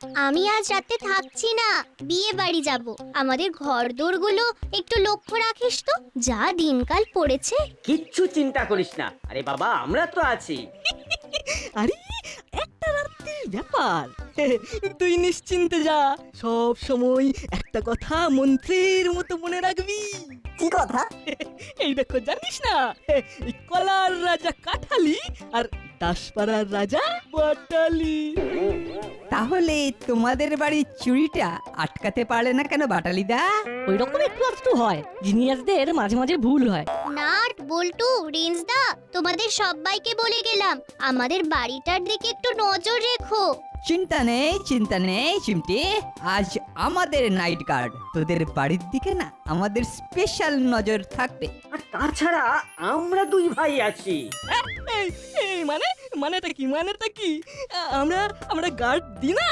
আমি আজ রাতে থাকছি না, বিয়ে বাড়ি যাব। আমাদের ঘরদোরগুলো একটু লক্ষ্য রাখিস তো, যা দিনকাল পড়েছে। কিচ্ছু চিন্তা করিস না, আরে বাবা আমরা তো আছি। আরে একটা রাত্রির ব্যাপার। তুই নিশ্চিন্তে যা, সব সময় একটা কথা মন্ত্রের মতো মনে রাখবি। কি কথা? এই দেখো, জানিস না, এই কলার রাজা কাঠালি আর দাসপাড়ার রাজা বাটালি। তাহলে তোমাদের বাড়ির চুরিটা আটকাতে পারলে না কেন বাটালিদা? ওই রকম একটু একটু হয়, জিনিয়াসদের মাঝে মাঝে ভুল হয়। নাট, বল্টু, রেঞ্জদা, তোমাদের সবাইকে বলে গেলাম আমাদের বাড়িটার দিকে একটু নজর রেখো। চিন্তা নেই চিমটি, আজ আমাদের নাইট গার্ড, তোদের বাড়ির দিকে না আমাদের স্পেশাল নজর থাকবে। আর তাছাড়া আমরা দুই ভাই আছি। এই এই মানেটা কি? আমরা আমরা গার্ড দিই না?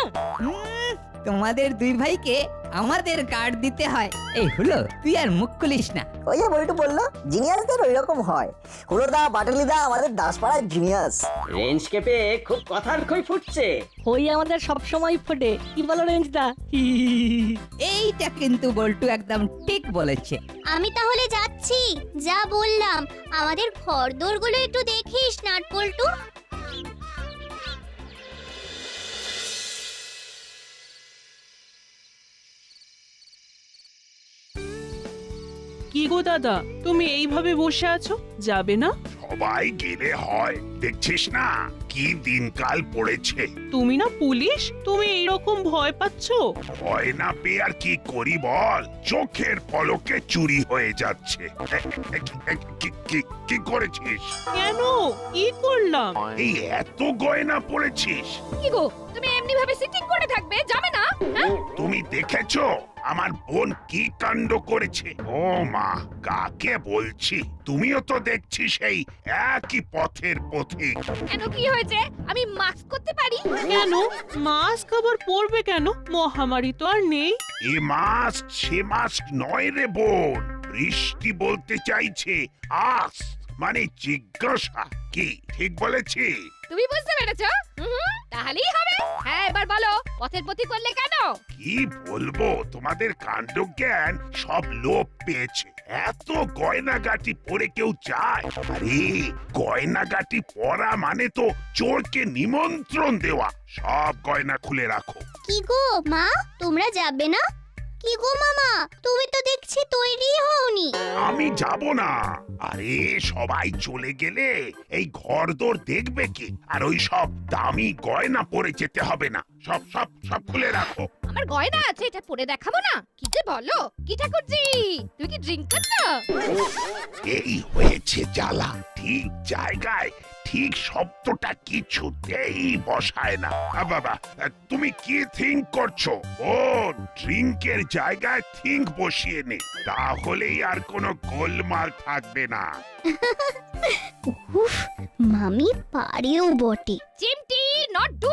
তোমাদের দুই ভাইকে আমাদের গার্ড দিতে হয়। এই হলো, তুই আর মুখ খুলিস না। ওই যে বল্টু বললো, জিনিয়াসদের ওই রকম হয়। হুলোদা বাটালিদা আমাদের দাসপাড়ার জিনিয়াস। রেঞ্জ কেপে খুব কথার কই ফুটছে। ওই আমাদের সব সময় ফোটে, কি বলো রেঞ্জদা? এইটা কিন্তু বল্টু একদম ঠিক বলেছে। আমি তাহলে যাচ্ছি, যা বললাম আমাদের ঘরদোরগুলো একটু দেখিস নাট, বল্টু। কি গো দাদা, তুমি এইভাবে বসে আছো, যাবে না? সবাই গেলে হয়, দেখছিস না কি দিনকাল পড়েছে। তুমি না পুলিশ, তুমি এইরকম ভয় পাচ্ছো? ভয় না পেয়ে আর কি করি বল, চোখের পলকে চুরি হয়ে যাচ্ছে। কি করেছিস? কেন, কি করলাম? এই এত গয়না পড়েছিস, কি গো, তুমি এমনি ভাবে সিটিং করে থাকবে, যাবে না? তুমি দেখেছো আমার বোন কি কাণ্ড করেছে? ও মা, কাকে বলছি, তুমিও তো দেখছি সেই একই পথের পথিক। কেন, কি হয়েছে? আমি মাস্ক করতে পারি। কেন মাস্ক আবার পরবে কেন? মহামারী তো আর নেই। এ মাস্ক সে মাস্ক নয় রে বোন, বৃষ্টি বলতে চাইছে আস, মানে জিজ্ঞাসা। কি ঠিক বলেছি? তুমি বুঝতে পেরেছো? তাহলেই হবে। হ্যাঁ, এবার বলো, পথের পথিক করলে কেন? কি বলবো, তোমাদের কাণ্ড জ্ঞান সব লোপ পেয়েছে। এত গয়নাগাটি পরে কেউ যায়? আরে গয়নাগাটি পরা মানে তো চোরকে নিমন্ত্রণ দেওয়া। সব গয়না খুলে রাখো। কি গো মা, তোমরা যাবে না? কি গো মামা, তুমি তো দেখছি তৈরি হওনি। আমি যাব না। আরে সবাই চলে গেলে এই ঘরদোর দেখবে কি? আর ওই সব দামি গয়না পরে যেতে হবে না। সব সব সব খুলে রাখো। আমার গয়না আছে, এটা পরে দেখাবো না? কি যে বলো, কি ঠাকুরজি, তুমি কি ড্রিঙ্ক করছো? এই হয়েছে জ্বালা, ঠিক জায়গায় ঠিক শব্দটা কিছুতেই বসায় না। বাবা, তুমি কি থিঙ্ক করছো? ও ড্রিঙ্কের জায়গায় থিঙ্ক বসিয়ে নে, তাহলেই আর কোনো গোলমাল থাকবে না। উফ, মামি পারেও বটে। চিমটি, not do,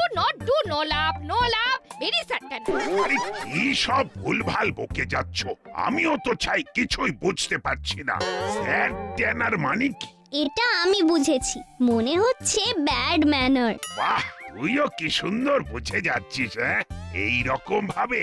no love, very certain. আরে কি সব ভুলভাল বকে যাচ্ছ? আমিও তো চাই, কিছুই বুঝতে পারছি না। স্যার ট্যানার মানে কি? এটা আমি বুঝেছি, মনে হচ্ছে ব্যাড ম্যানার। বাহ, তুইও কি সুন্দর বুঝে যাচ্ছিস। হ্যাঁ, এই রকম ভাবে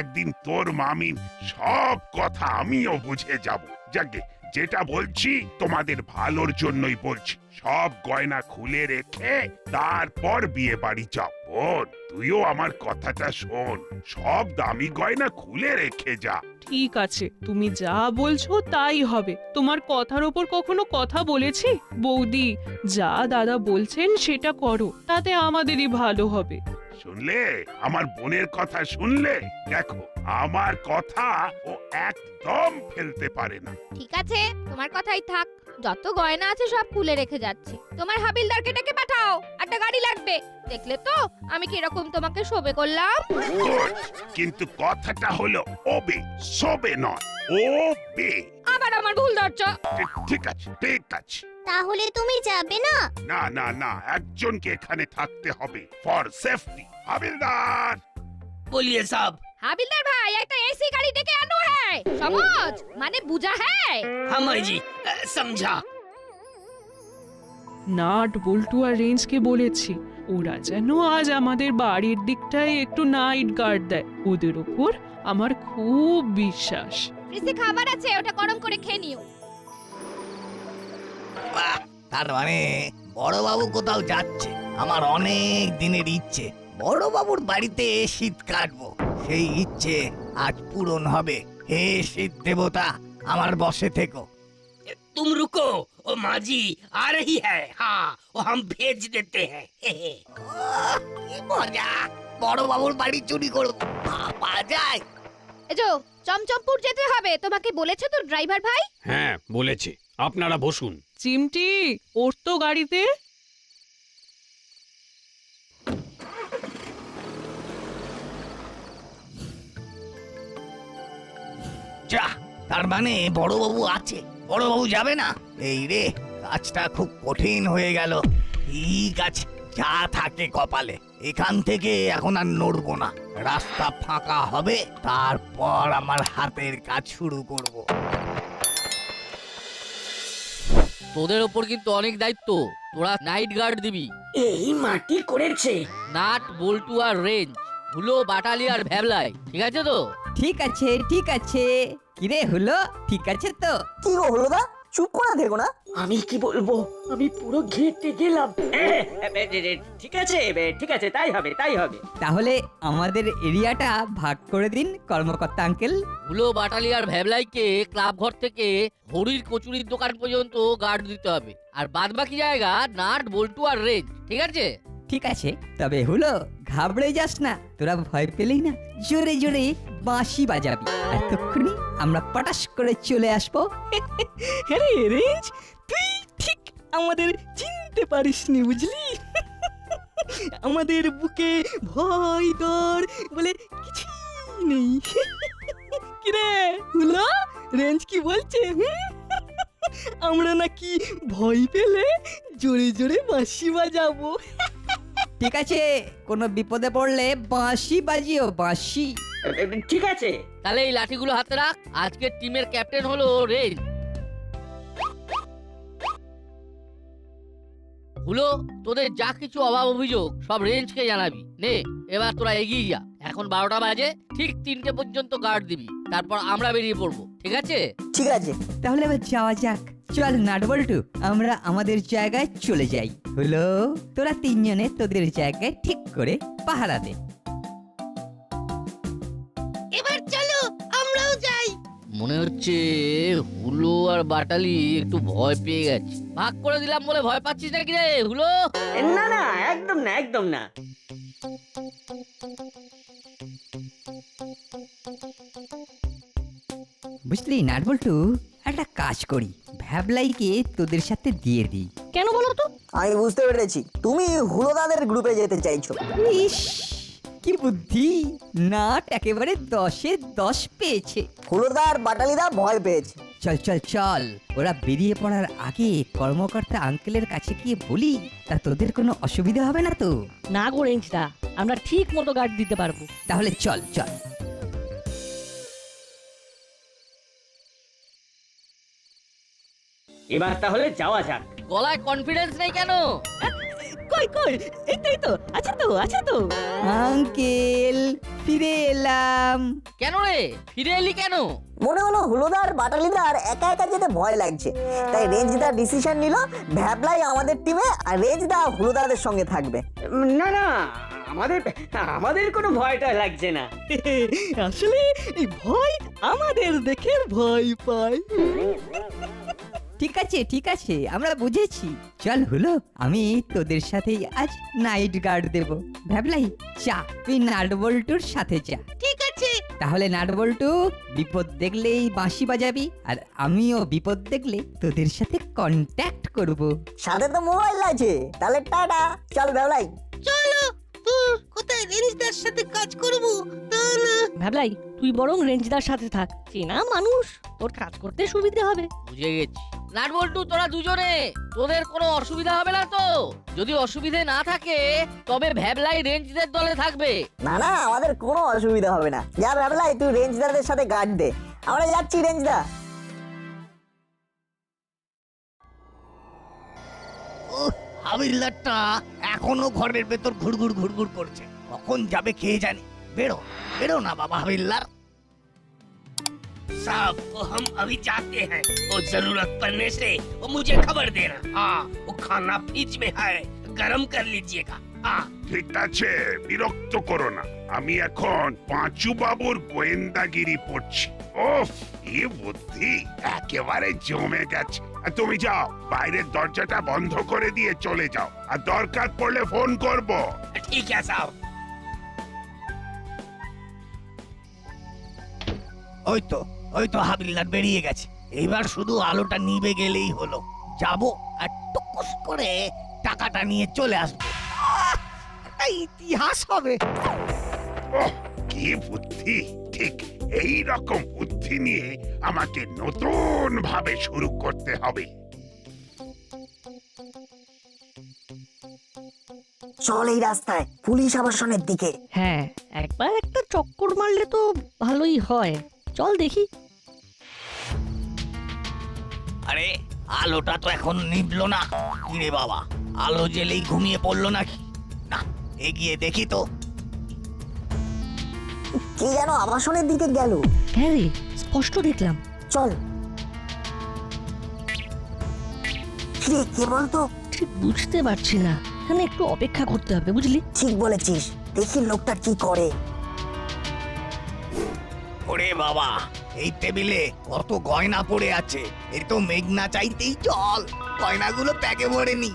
একদিন তোর মামির সব কথা আমিও বুঝে যাব। যাকে যেটা বলছি তোমাদের ভালোর জন্যই বলছি। সব গয়না খুলে রেখে তারপর বিয়ে বাড়ি যাও। বোন, তুইও আমার কথাটা শোন, সব দামি গয়না খুলে রেখে যা। ঠিক আছে, তুমি যা বলছো তাই হবে। তোমার কথার ওপর কখনো কথা বলেছি? বৌদি, যা দাদা বলছেন সেটা করো, তাতে আমাদেরই ভালো হবে। শুনলে আমার বোনের কথা? শুনলে? দেখো, আমার কথা ও একদম ফেলতে পারে না। ঠিক আছে, তোমার কথাই থাক। যত গয়না আছে সব খুলে রেখে যাচ্ছি। তোমার হাবিলদারকে ডেকে পাঠাও, একটা গাড়ি লাগবে। দেখলে তো আমি কিরকম তোমাকে শোবে করলাম। গুড, কিন্তু কথাটা হলো ওবে, সবে নয়, ওবে। আবার আমার ভুল ধরছো। ঠিক আছে, ঠিক আছে। তাহলে তুমি যাবে না? না না না, একজনকে এখানে থাকতে হবে ফর সেফটি। হাবিলদার, बोलिए साहब। হাবিলদার ভাই, একটা এসি গাড়ি ডেকে আনো। হ্যাঁ, সমঝ মানে বুঝা? হ্যাঁ हाँ माई जी, समझा। নাট, বল্টু আর রেঞ্জকে বলেছি ওরা যেন আজ আমাদের বাড়ির দিকটায় একটু নাইট গার্ড দেয়, ওদের উপর আমার খুব বিশ্বাস। ফ্রিজে খাবার আছে, ওটা গরম করে খেয়ে নিও। বাহ, তার মানে বড়বাবু কোথাও যাচ্ছে। আমার অনেক দিনের ইচ্ছে বড়বাবুর বাড়িতে শীত কাটবো। সেই ইচ্ছে আজ পূরণ হবে। হে শীত দেবতা, আমার বসে থেকো। तुम रुको, ओ माँ जी आ रही है। हाँ, वो हम भेज देते हैं। কি মজা, বড়বাবুর বাড়ি চুরি করবো। পাওয়া যায়। এজো, চমচমপুর যেতে হবে, তোমাকে বলেছে তো ড্রাইভার ভাই? হ্যাঁ বলেছে, আপনারা বসুন। চিমটি, ওর তো গাড়িতে। যা, তার মানে বড়বাবু আছে। বড়বাবু যাবে না? এই রে, কাজটা খুব কঠিন হয়ে গেল। ঠিক আছে, যা থাকে কপালে। এখান থেকে এখন আর নড়বো না। রাস্তা ফাঁকা হবে, তারপর আমার হাতের কাজ শুরু করব। তোদের ওপর কিন্তু অনেক দায়িত্ব। তোরা নাইট গার্ড দিবি। এই মাটি করেছে। নাট, বল্টু আর রেঞ্জ, হুলো, বাটালি আর ভ্যাবলাই, ঠিক আছে তো? ঠিক আছে ঠিক আছে। কিরে হলো, ঠিক আছে তো? কি গো হলুদা, চুপ করে থেকো না। আমি কি বলবো, আমি পুরো ঘেঁটে গেলাম। ঠিক আছে, ঠিক আছে, তাই হবে, তাই হবে। তাহলে আমাদের এরিয়াটা ভাগ করে দিন কর্মকর্তা আঙ্কেল। হুলো, বাটালি আর ভ্যাবলাইকে ক্লাব ঘর থেকে হরির কচুরির দোকান পর্যন্ত গার্ড দিতে হবে। আর বাদ বাকি জায়গা নাট, বল্টু আর রেঞ্জ, ঠিক আছে? ঠিক আছে, তবে হলো ঘাবড়ে যাস না। তোরা ভয় পেলেই না জোরে জোরে বাঁশি বাজাবি, আর তক্ষুনি আমরা পটাশ করে চলে আসবো। আরে রেঞ্জ, তুই ঠিক আমাদের চিনতে পারিসনি বুঝলি। আমাদের বুকে ভয় ডর বলে কিছুই নেই। কিরে হলো, রেঞ্জ কি বলছে? আমরা নাকি ভয় পেলে জোরে জোরে বাঁশি বাজাবো। ঠিক আছে, কোনো বিপদে পড়লে বাঁশি বাজিও, বাঁশি। ঠিক আছে। তাহলে এই লাঠিগুলো হাতে রাখ। আজকের টিমের ক্যাপ্টেন হলো রেঞ্জ। হুলো, তোদের যা কিছু অভাব অভিযোগ সব রেঞ্জকে জানাবি। নে, এবার তোরা এগিয়ে যা। এখন 12টা বাজে, ঠিক 3টে পর্যন্ত গার্ড দিবি, তারপর আমরা বেরিয়ে পড়বো, ঠিক আছে? ঠিক আছে, তাহলে এবার যাওয়া যাক। চল নাটবল্টু, আমরা আমাদের জায়গায় চলে যাই। হলো, তোরা তিনজনে তোদের জায়গায় ঠিক করে পাহারা দে। এবার চলো, আমরাও যাই। মনে হচ্ছে হুলো আর বাটালি একটু ভয় পেয়ে গেছে। ভাগ করে দিলাম বলে ভয় পাচ্ছিস নাকি রে হুলো? না না, একদম না, একদম না। বুঝলি নাটবল্টু, একটা কাজ করি, ভ্যাবলাইকে তোদের সাথে দিয়ে দিই। কেন বলো তো? আমি বুঝতে পেরেছি, তুমি হুলোদাদের গ্রুপে যেতে চাইছো। ইস, কি বুদ্ধি! নাট একেবারে 10-এ 10 পেয়েছে। হুলোদা আর বাটালিদা ভয় পেয়েছে। চল চল চল, ওরা বেরিয়ে পড়ার আগে কর্মকর্তা আঙ্কেলের কাছে গিয়ে বলি, তা তোদের কোনো অসুবিধা হবে না তো? না গো রেঞ্জদা, আমরা ঠিক মতো গার্ড দিতে পারবো। তাহলে চল চল। এবার তাহলে যাওয়া যাক। গলায় কনফিডেন্স নেই কেন? কই কই, এই তো আছে তো, আছে তো। আঙ্কেল, ফিরে এলাম। কেন রে, ফিরে এলি কেন? মনে হলো হুলোদা আর বাটালিদার একা একা যেতে ভয় লাগছে, তাই রেঞ্জদা ডিসিশন নিল ভ্যাবলাই আমাদের টিমে আর রেঞ্জদা হুলোদাদের সঙ্গে থাকবে। না না, আমাদের আমাদের কোনো ভয়টা লাগছে না। আসলে এই ভয় আমাদের দেখে ভয় পায়। ঠিক আছে ঠিক আছে, আমরা বুঝেছি। চল হলো, আমি তোদের সাথেই আজ নাইট গার্ড দেব। ভ্যাবলাই, চা, তুই নাটবল্টুর সাথে যা। ঠিক আছে। তাহলে নাটবল্টু, বিপদ দেখলেই বাঁশি বাজাবি, আর আমিও বিপদ দেখলে তোদের সাথে কন্ট্যাক্ট করব। সাথে তো মোবাইল আছে, তাহলে টাটা। চল ভ্যাবলাই। চলো, তুই কোথায় রেঞ্জদার সাথে কাজ করবো তা না। ভাবলাই, তুই বরং রেঞ্জদার সাথে থাক, চেনা মানুষ, তোর কাজ করতে সুবিধা হবে। বুঝে গেছি। নাটবল্টু, তোরা দুজনে, তোদের কোনো অসুবিধা হবে না তো? যদি অসুবিধে না থাকে তবে ভ্যাবলাই রেঞ্জদের দলে থাকবে। না না, আমাদের কোনো অসুবিধা হবে না। যা ভ্যাবলাই, তুই রেঞ্জদারদের সাথে গার্ড দে, আমরা যাচ্ছি রেঞ্জদা। হাবিলদারটা এখনো ঘরের ভেতর ঘুরঘুর ঘুরঘুর করছে। কখন যাবে কে জানে। বেরো বেরো না বাবা হাবিলদার। साहब वो हम अभी जाते हैं वो जरूरत पड़ने से वो मुझे खबर देना। हाँ वो खाना फ्रिज में है गरम कर लीजिएगा। हाँ ঠিক আছে, বিরক্ত করো না। আমি এখন পাঁচু বাবুর গোয়েন্দাগিরি পড়ছি। ওফ, কি বুদ্ধি, একেবারে জমে গেছে। আর তুমি যাও, বাইরের দরজাটা বন্ধ করে দিয়ে চলে যাও, আর দরকার পড়লে ফোন করব। ठीक है साहब। ওই তো হাবিলদার বেরিয়ে গেছে। এইবার শুধু আলোটা নিভে গেলেই হলো। যাবো আর টুকুস করে টাকাটা নিয়ে চলে আসবো। একটা ইতিহাস হবে। ওহ, কি বুদ্ধি! ঠিক এই রকম বুদ্ধি নিয়ে আমাকে নতুন ভাবে শুরু করতে হবে। চল এই রাস্তায় পুলিশ আবাসনের দিকে। হ্যাঁ, একবার একটা চক্কর মারলে তো ভালোই হয়। চল দেখি। আরে আলোটা তো এখন নিভলো না। কিরে বাবা, আলো জ্বেলেই ঘুমিয়ে পড়লো নাকি? না, এগিয়ে দেখি তো। কে যেন আবাসনের দিকে গেল। হ্যাঁ রে, স্পষ্ট দেখলাম। চল। কিরে, কে বলতো? ঠিক বুঝতে পারছি না, এখানে একটু অপেক্ষা করতে হবে, বুঝলি? ঠিক বলেছিস, দেখি লোকটা কি করে। ওরে বাবা, এই টেবিলে কত গয়না পড়ে আছে। এই তো মেঘনা চাইতেই চল, গয়নাগুলো প্যাকে ভরে নি।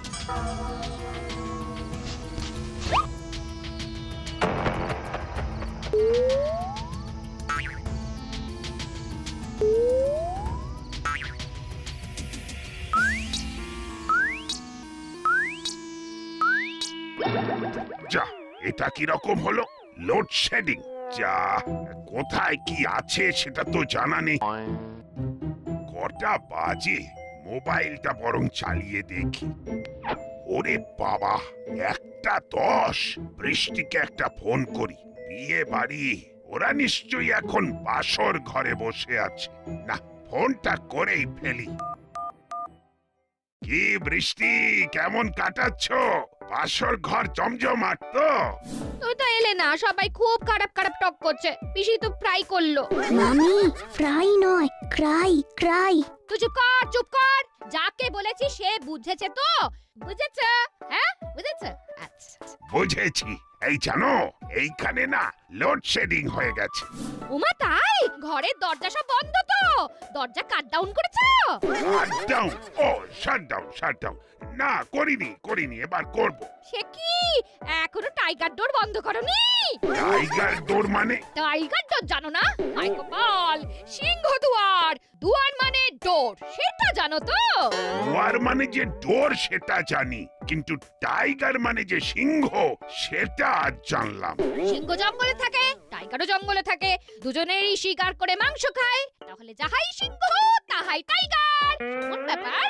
যা, এটা কি রকম হলো? লোডশেডিং। যা, কোথায় কি আছে সেটা তো জানা নেই। কটা বাজে? মোবাইলটা বরং চালিয়ে দেখি। ওরে বাবা, 1:10। বৃষ্টিকে একটা ফোন করি। বিয়ে বাড়ি, ওরা নিশ্চয়ই এখন বাসর ঘরে বসে আছে। না, ফোনটা করেই ফেলি। কি বৃষ্টি, কেমন কাটাচ্ছ? বাসর ঘর জমজমাট তো? তুই তো এলে না, সবাই খুব খারাপ খারাপ টক করছে। পিসি তো ফ্রাই করলো। মামি, ফ্রাই নয়, ক্রাই ক্রাই। তুই চুপ কর, চুপ কর। যাকে বলেছি সে বুঝেছে তো? বুঝেছে? হ্যাঁ বুঝেছে? আচ্ছা। বুঝেছি। এই জানো, এইখানে না লোডশেডিং হয়ে গেছে। ওমা তাই? ঘরের দরজা সব বন্ধ তো? দরজা কাট ডাউন করেছো? শাটডাউন? ও, শাটডাউন। না, করিনি, এবার করব। সে কি? এখনো টাইগার ডোর বন্ধ করনি? টাইগার ডোর মানে? টাইগার ডোর জানো না? হাই গোপাল, সিংহ দুয়ার। দুয়ার মানে ডোর, সেটা জানো তো? দুয়ার মানে যে ডোর সেটা জানি, কিন্তু টাইগার মানে যে সিংহ সেটা আজ জানলাম। সিংহ জঙ্গলে থাকে, টাইগারও জঙ্গলে থাকে। দুজনেরই শিকার করে মাংস খায়। তাহলে যাহাই সিংহ তাহাই টাইগার। কোন ব্যাপার?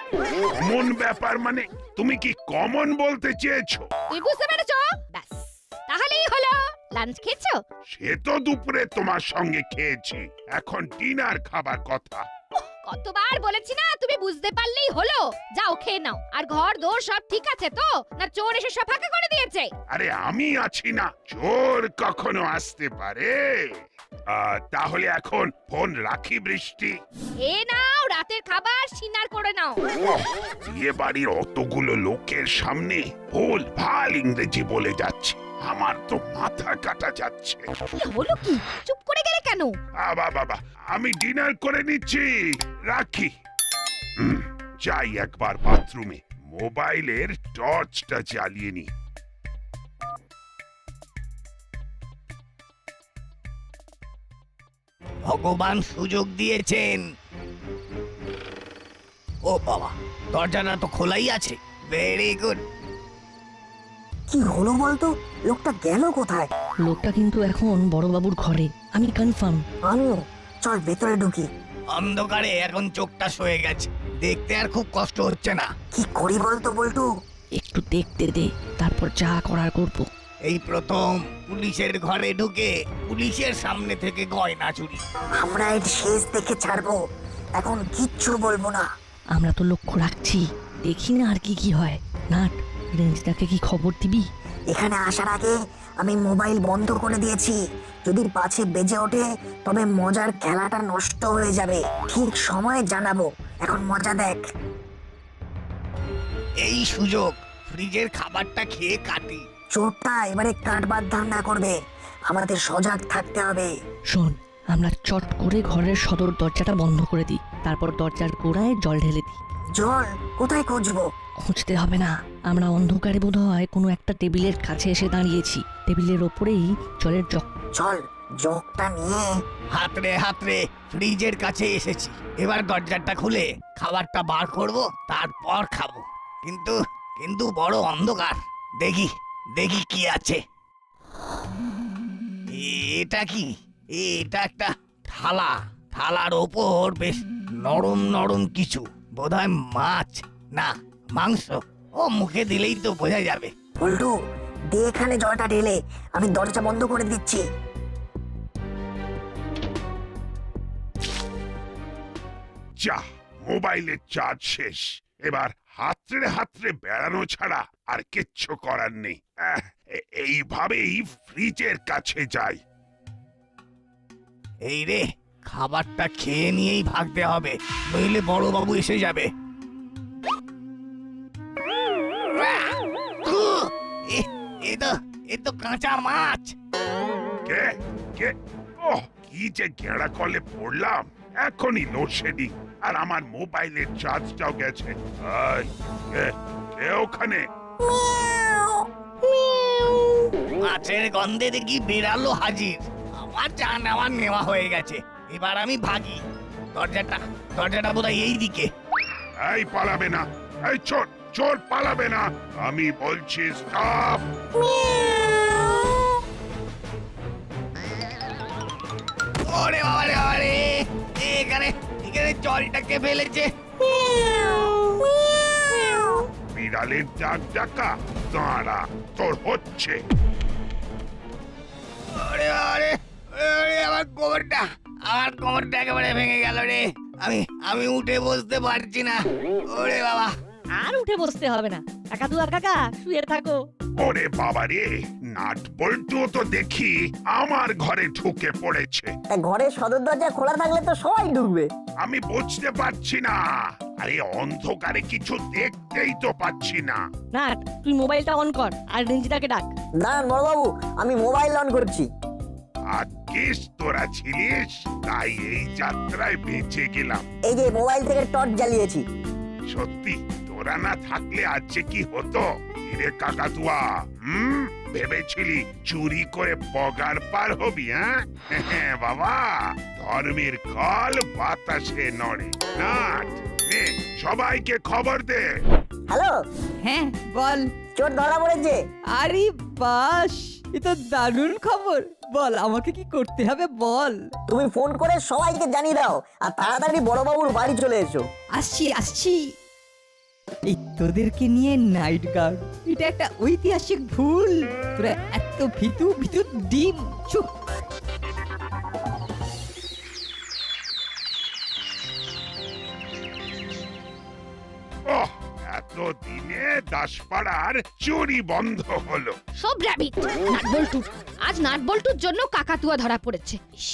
কমন ব্যাপার মানে? তুমি কি কমন বলতে চেয়েছো? তুই বুঝতে পেরেছো? ব্যাস, তাহলেই হলো। লাঞ্চ খেয়েছো? সে তো দুপুরে তোমার সঙ্গে খেয়েছি, এখন ডিনার খাবার কথা। কতবার বলেছি না, তুমি বুঝতে পারলেই হলো। যাও খেয়ে নাও। আর ঘর দোর সব ঠিক আছে তো? না চোর এসে সব ফাঁকা করে দিয়েছে? আরে আমি আছি না, চোর কখনো আসতে পারে? তাহলে এখন ফোন রাখি বৃষ্টি। এ নাও রাতের খাবার, সিনার করে নাও। বিয়ে বাড়ির অতগুলো লোকের সামনে ভুল ভাল ইংরেজি বলে যাচ্ছে, আমার তো মাথা কাটা যাচ্ছে। হলো কি? চুপ করে গেলে কেন? বাবা, আমি ডিনার করে নিচ্ছি, রাখি। যাই একবার বাথরুমে, মোবাইলের টর্চটা জ্বালিয়ে নি। ভগবান সুযোগ দিয়েছেন। ও বাবা, দরজাটা তো খোলাই আছে। Very good. কি হলো বলতো? লোকটা গেল কোথায়? লোকটা কিন্তু এখন বড়বাবুর ঘরে, আমি কনফার্ম। আমিও। চল ভেতরে ঢুকি। অন্ধকারে এখন চোখটা সয়ে গেছে, দেখতে আর খুব কষ্ট হচ্ছে না। কি করি বলতো বল্টু? একটু দেখতে দে, তারপর যা করার করবো। এই প্রথম পুলিশের ঘরে ঢুকে পুলিশের সামনে থেকে গয়না চুরি। আমরা এর শেষ দেখে ছাড়বো, এখন কিচ্ছু বলবো না। আমরা তো লক্ষ্য রাখছি, দেখি না আর কি হয়। নাট, রেঞ্জটাকে কি খবর দিবি? এখানে আসার আগে আমি মোবাইল বন্ধ করে দিয়েছি। যদি পাছে বেজে ওঠে তবে মজার খেলাটা নষ্ট হয়ে যাবে। ঠিক সময়ে জানাবো। এখন মজা দেখ। এই সুযোগ ফ্রিজের খাবারটা খেয়ে কাটি। চোরটা এবারে কাটবার ধান্দা করবে, আমাদের সজাগ থাকতে হবে। শোন, আমরা চট করে ঘরের সদর দরজাটা বন্ধ করে দিই, তারপর দরজার গোড়ায় জল ঢেলে দিই। জল কোথায় খুঁজবো? খুঁজতে হবে না, আমরা অন্ধকারে বোধহয় কোনো একটা টেবিলের কাছে এসে দাঁড়িয়েছি। টেবিলের ওপরেই জলের জগ। চল জগটা নিয়ে। হাতরে ফ্রিজের কাছে এসেছি। এবার দরজাটা খুলে খাবারটা বার করব, তারপর খাবো। কিন্তু বড় অন্ধকার। দেখি কি আছে। এটা কি? এটা একটা থালা। থালার ওপর বেশ নরম নরম কিছু, বোধহয় মাছ না মাংস। ও মুখে দিলেই তো বোঝা যাবে। পল্টু, দে এখানে জলটা ঢেলে, আমি দরজা বন্ধ করে দিচ্ছি। যা, মোবাইলের চার্জ শেষ। এবার হাতড়ে বেড়ানো ছাড়া আর কিচ্ছু করার নেই। এইভাবেই ফ্রিজের কাছে যাই। এই রে, খাবারটা খেয়ে নিয়েই ভাগতে হবে, নইলে বড়বাবু এসে যাবে। এ তো কাঁচা মাছ। কে কে ওহ, কি যে গেঁড়া কলে পড়লাম। এখনই লোডশেডিং, আর আমার মোবাইলের চার্জটাও গেছে। এই, কে ওখানে? মাছের গন্ধে দেখি বিড়ালও হাজির। আমার নেওয়া হয়ে গেছে। এবার আমি ভাগি। দরজাটা বোধহয় এই দিকে। এই পালাবে না, এই চোর পালাবে না, আমি বলছি স্টপ। ওরে বাবা রে, এখানে জলটাকে ফেলেছে। বিড়ালের ডাকা দাঁড়া, তোর হচ্ছে। ওরে আমার কোমরটা একেবারে ভেঙে গেল রে। আমি উঠে বসতে পারছি না। ওরে বাবা। আর উঠে বসতে হবে না, কাকাতুয়া কাকা শুয়ে থাকো। ওরে বাবা রে, নাট বল্টু তো দেখি আমার ঘরে ঢুকে পড়েছে। ঘরের সদর দরজা খোলা থাকলে তো সবাই ঢুকবে। আমি বুঝতে পারছি না, আরে অন্ধকারে কিছু দেখতেই তো পাচ্ছি না। না, তুই মোবাইলটা অন কর আর রেঞ্জিদাকে ডাক। দাঁড়ান বড়বাবু, আমি মোবাইল অন করছি। আকিস তোরা ছিলিস, তাই এই যাত্রায় বেঁচে গেলাম। এই যে মোবাইল থেকে টর্চ জ্বালিয়েছি। সত্যি তোরা না থাকলে আজ যে কি হতো। রে কাকাতুয়া, ভেবেছিলি চুরি করে পগার পার হবি? হ্যাঁ বাবা, ধর্মের কল বাতাসে নড়ে। নাট, নে, সবাইকে খবর দে। হ্যালো, হ্যাঁ বল। চোর ধরা পড়েছে। আরে বাস, এ তো দারুণ খবর। বল, আমাকে কি করতে হবে বল। তুমি ফোন করে সবাইকে জানিয়ে দাও, আর তাড়াতাড়ি বড়বাবুর বাড়ি চলে এসো। আসছি। এই তোদেরকে নিয়ে নাইট গার্ড, এটা একটা ঐতিহাসিক ভুল। তোরা এত ভিতু ডিম। চুপ। ওহ, এতদিনে দাসপাড়ার চুরি বন্ধ হলো। সব র‍্যাবিট নাটবল্টু। আজ নাটবল্টুর জন্য কাকাতুয়া ধরা পড়েছে। ইস,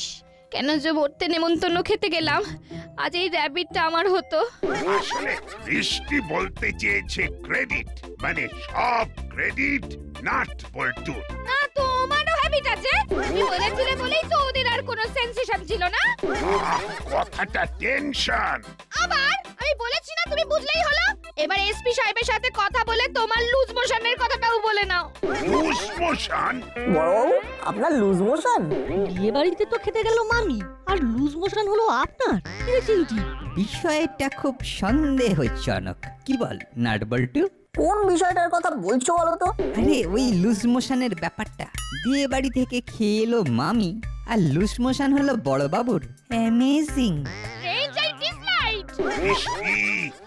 কেন যে মরতে নেমন্তন্ন খেতে গেলাম। আজ এই র‍্যাবিটটা আমার হতো। আসলে বৃষ্টি বলতে চেয়েছে ক্রেডিট, মানে সব ক্রেডিট নাট বল্টুর। না, তোমারও হ্যাবিট আছে। তুমি বলেছিলে বলেই তো ওদের আর কোনো সেন্সেশন ছিল না। কথাটা টেনশন। আবার আমি বলেছি না, তুমি বুঝলেই হলো। এবার এসপি সাহেবের সাথে কথা বলে তোমার লুজ মোশনের কথাটাও বলে নাও। Loose motion? বড়বাবু, আপনার লুজ মোশন? বিয়ে বাড়িতে তো খেতে গেল মামি, আর লুজ মোশন হলো আপনার। কি রে চিন্তি? বিষয়টা খুব সন্দেহজনক। কি বল নাটবল্টু? কোন বিষয়টার কথা বলছো বলো তো? আরে ওই লুজ মোশনের ব্যাপারটা। বিয়ে বাড়ি থেকে খেয়ে এলো মামি, আর লুজ মোশন হলো বড়বাবুর। অ্যামেজিং। বৃষ্টি,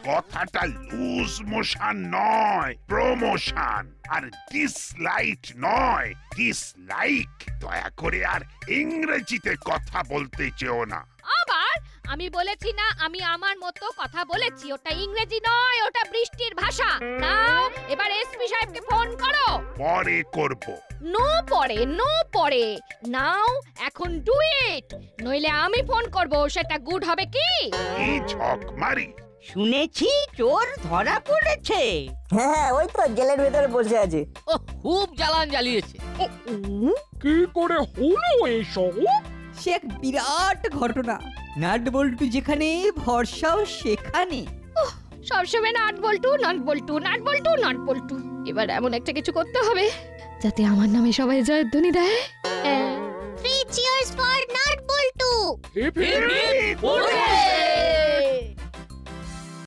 কথাটা লুজ মোশন নয়, প্রমোশন। আর ডিসলাইট নয়, ডিসলাইক। দয়া করে আর ইংরেজিতে কথা বলতে চেও না। আবার আমি বলেছি না আমি আমার মতো কথা বলেছি, ওটা ইংরেজি নয়, ওটা বৃষ্টির ভাষা। নাও এবার এসপি সাহেবকে ফোন করো। পরে করব। নো পরে নাও এখন ডু ইট, নইলে আমি ফোন করব, সেটা গুড হবে কি? কি ছক মারি। শুনেছি চোর ধরা পড়েছে। হ্যাঁ ওই তো জেলের ভেতরে বসে আছে। ও খুব জ্বালান জ্বালিয়েছে। কি করে হলো এসব? সে এক বিরাট ঘটনা। নাট বল্টু যেখানে ভরসাও সেখানে। সবসময় নাট বল্টু নাট বল্টু নাট বল্টু নাট বল্টু। এবার এমন একটা কিছু করতে হবে যাতে আমার নামে সবাই জয়ধ্বনি দেয়। 3 cheers for নাট বল্টু। Hip hip, hurray!